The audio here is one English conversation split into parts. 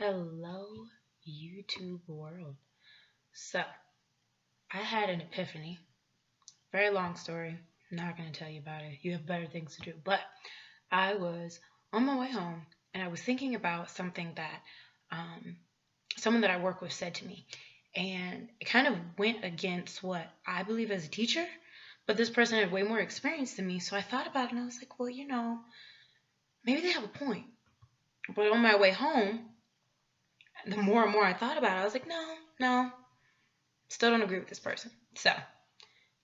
Hello, YouTube world. So, I had an epiphany. Very long story. I'm not going to tell you about it. You have better things to do. But I was on my way home and I was thinking about something that um, someone that I work with said to me. And it kind of went against what I believe as a teacher. But this person had way more experience than me. So I thought about it and I was like, well, maybe they have a point. But on my way home, the more and more I thought about it, I was like, no, still don't agree with this person. So,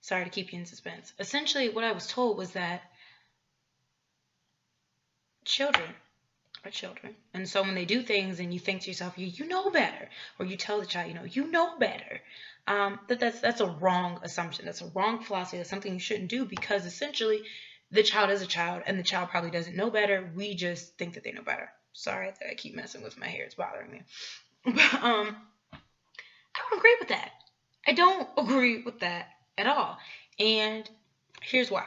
sorry to keep you in suspense. Essentially, what I was told was that children are children. And so when they do things and you think to yourself, you know better, or you tell the child, you know better, that's a wrong assumption. That's a wrong philosophy. That's something you shouldn't do because essentially the child is a child and the child probably doesn't know better. We just think that they know better. Sorry that I keep messing with my hair. It's bothering me. But I don't agree with that. I don't agree with that at all. And here's why.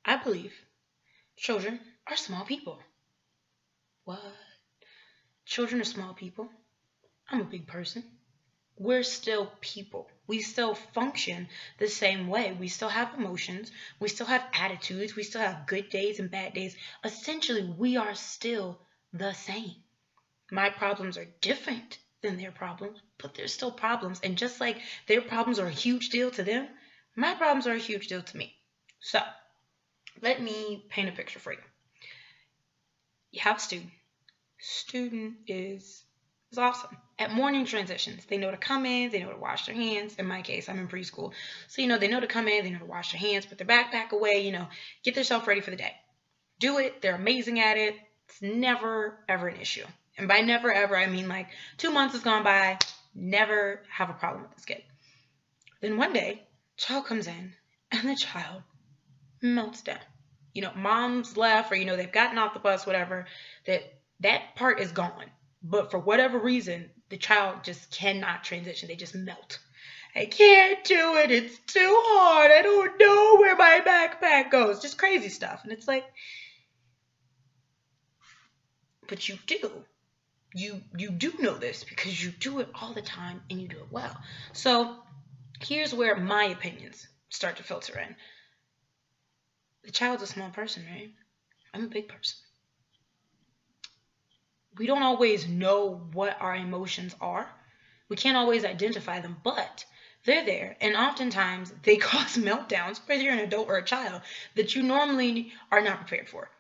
I believe children are small people. What? Children are small people. I'm a big person. We're still people. We still function the same way. We still have emotions. We still have attitudes. We still have good days and bad days. Essentially, we are still the same. My problems are different than their problems, but they're still problems. And just like their problems are a huge deal to them, my problems are a huge deal to me. So, let me paint a picture for you. You have a student. Student is awesome at morning transitions. They know to come in, they know to wash their hands. In my case, I'm in preschool, so they know to come in, they know to wash their hands, put their backpack away, get themselves ready for the day. Do it. They're amazing at it. It's never ever an issue. And by never ever, I mean like 2 months has gone by, never have a problem with this kid. Then one day, child comes in, and the child melts down. Mom's left, or they've gotten off the bus, whatever. That part is gone. But for whatever reason, the child just cannot transition. They just melt. I can't do it. It's too hard. I don't know where my backpack goes. Just crazy stuff. And it's like, but you do. You do know this because you do it all the time and you do it well. So here's where my opinions start to filter in. The child's a small person, right? I'm a big person. We don't always know what our emotions are. We can't always identify them, but they're there. And oftentimes they cause meltdowns, whether you're an adult or a child, that you normally are not prepared for.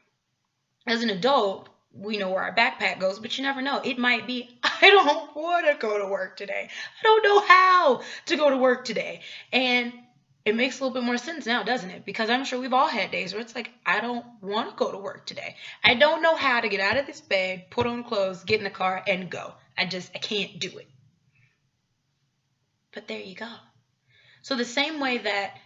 As an adult, we know where our backpack goes, but you never know. It might be, I don't want to go to work today. I don't know how to go to work today. And it makes a little bit more sense now, doesn't it? Because I'm sure we've all had days where it's like, I don't want to go to work today. I don't know how to get out of this bed, put on clothes, get in the car, and go. I can't do it. But there you go. So the same way that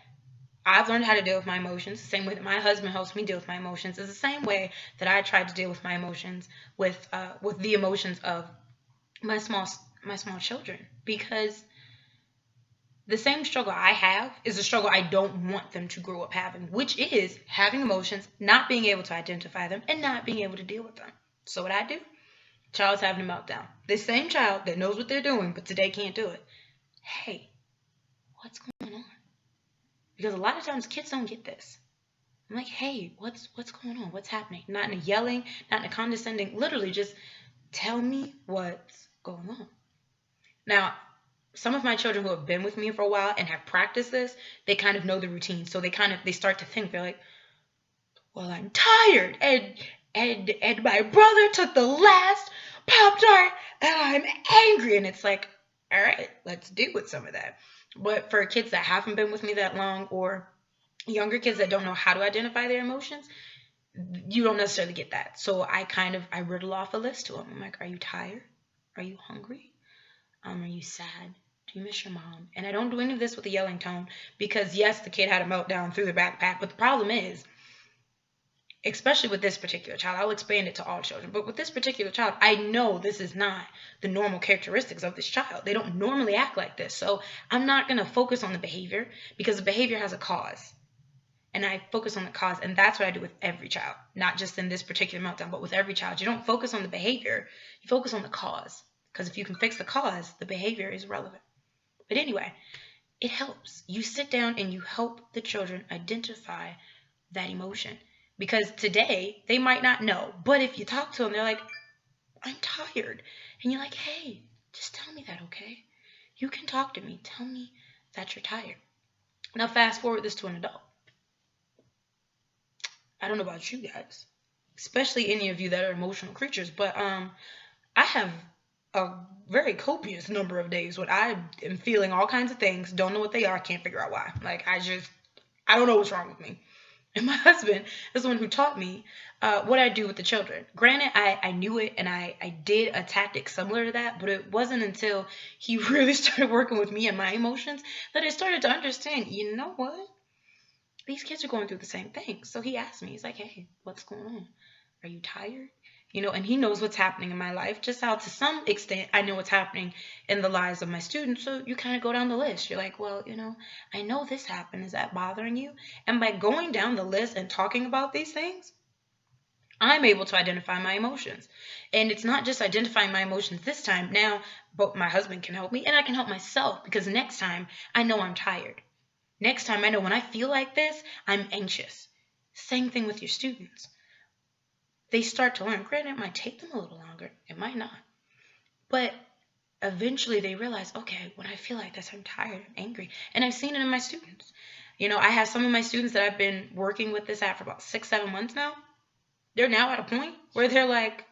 I've learned how to deal with my emotions, the same way that my husband helps me deal with my emotions, is the same way that I try to deal with my emotions with the emotions of my small children, because the same struggle I have is a struggle I don't want them to grow up having, which is having emotions, not being able to identify them, and not being able to deal with them. So what I do? Child's having a meltdown. This same child that knows what they're doing, but today can't do it. Hey, what's going on? Because a lot of times kids don't get this. I'm like, hey, what's going on? What's happening? Not in a yelling, not in a condescending, literally just tell me what's going on. Now, some of my children who have been with me for a while and have practiced this, they kind of know the routine. So they start to think, they're like, well, I'm tired and my brother took the last Pop-Tart and I'm angry. And it's like, all right, let's deal with some of that. But for kids that haven't been with me that long, or younger kids that don't know how to identify their emotions, you don't necessarily get that. So I riddle off a list to them. I'm like, are you tired? Are you hungry? Are you sad? Do you miss your mom? And I don't do any of this with a yelling tone, because yes, the kid had a meltdown through the backpack, but the problem is, especially with this particular child, I'll expand it to all children, but with this particular child, I know this is not the normal characteristics of this child. They don't normally act like this. So I'm not going to focus on the behavior, because the behavior has a cause. and I focus on the cause. And that's what I do with every child, not just in this particular meltdown, but with every child. You don't focus on the behavior, you focus on the cause. Because if you can fix the cause, the behavior is relevant. But anyway, it helps. You sit down and you help the children identify that emotion. Because today, they might not know. But if you talk to them, they're like, I'm tired. And you're like, hey, just tell me that, okay? You can talk to me. Tell me that you're tired. Now, fast forward this to an adult. I don't know about you guys, especially any of you that are emotional creatures, but I have a very copious number of days when I am feeling all kinds of things, don't know what they are, can't figure out why. Like, I don't know what's wrong with me. And my husband is the one who taught me what I do with the children. Granted, I knew it and I did a tactic similar to that, but it wasn't until he really started working with me and my emotions that I started to understand, you know what? These kids are going through the same thing. So he asked me, he's like, hey, what's going on? Are you tired? And he knows what's happening in my life, just how to some extent I know what's happening in the lives of my students. So you kind of go down the list. You're like, well, I know this happened. Is that bothering you? And by going down the list and talking about these things, I'm able to identify my emotions. And it's not just identifying my emotions this time. Now, but my husband can help me and I can help myself, because next time I know I'm tired. Next time I know when I feel like this, I'm anxious. Same thing with your students. They start to learn. Granted, it might take them a little longer. It might not. But eventually they realize, okay, when I feel like this, I'm tired, I'm angry. And I've seen it in my students. I have some of my students that I've been working with this at for about 6, 7 months now. They're now at a point where they're like,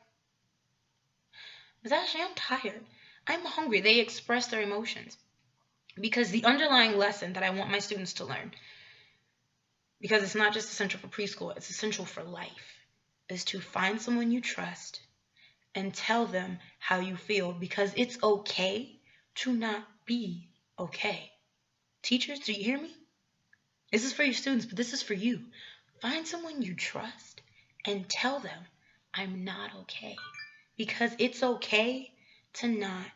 Ms. Ashley, I'm tired. I'm hungry. They express their emotions. Because the underlying lesson that I want my students to learn, because it's not just essential for preschool, it's essential for life, is to find someone you trust and tell them how you feel, because it's okay to not be okay. Teachers, do you hear me? This is for your students, but this is for you. Find someone you trust and tell them, I'm not okay. Because it's okay to not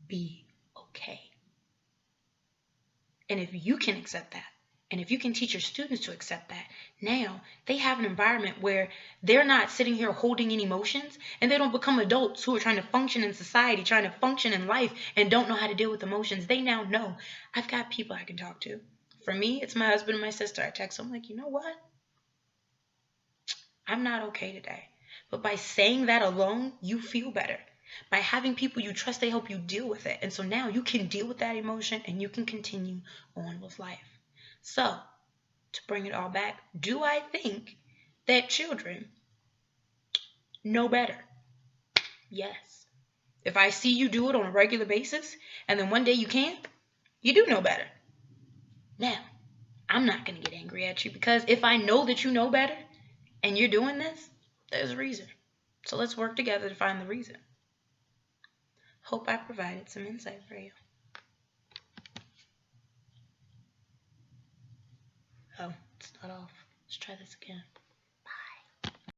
be okay. And if you can accept that, and if you can teach your students to accept that, now they have an environment where they're not sitting here holding in emotions, and they don't become adults who are trying to function in society, trying to function in life, and don't know how to deal with emotions. They now know, I've got people I can talk to. For me, it's my husband and my sister. I text them like, you know what? I'm not okay today. But by saying that alone, you feel better. By having people you trust, they help you deal with it. And so now you can deal with that emotion and you can continue on with life. So, to bring it all back, do I think that children know better? Yes. If I see you do it on a regular basis and then one day you can't, you do know better. Now, I'm not going to get angry at you, because if I know that you know better and you're doing this, there's a reason. So let's work together to find the reason. Hope I provided some insight for you. Oh, it's not off. Let's try this again.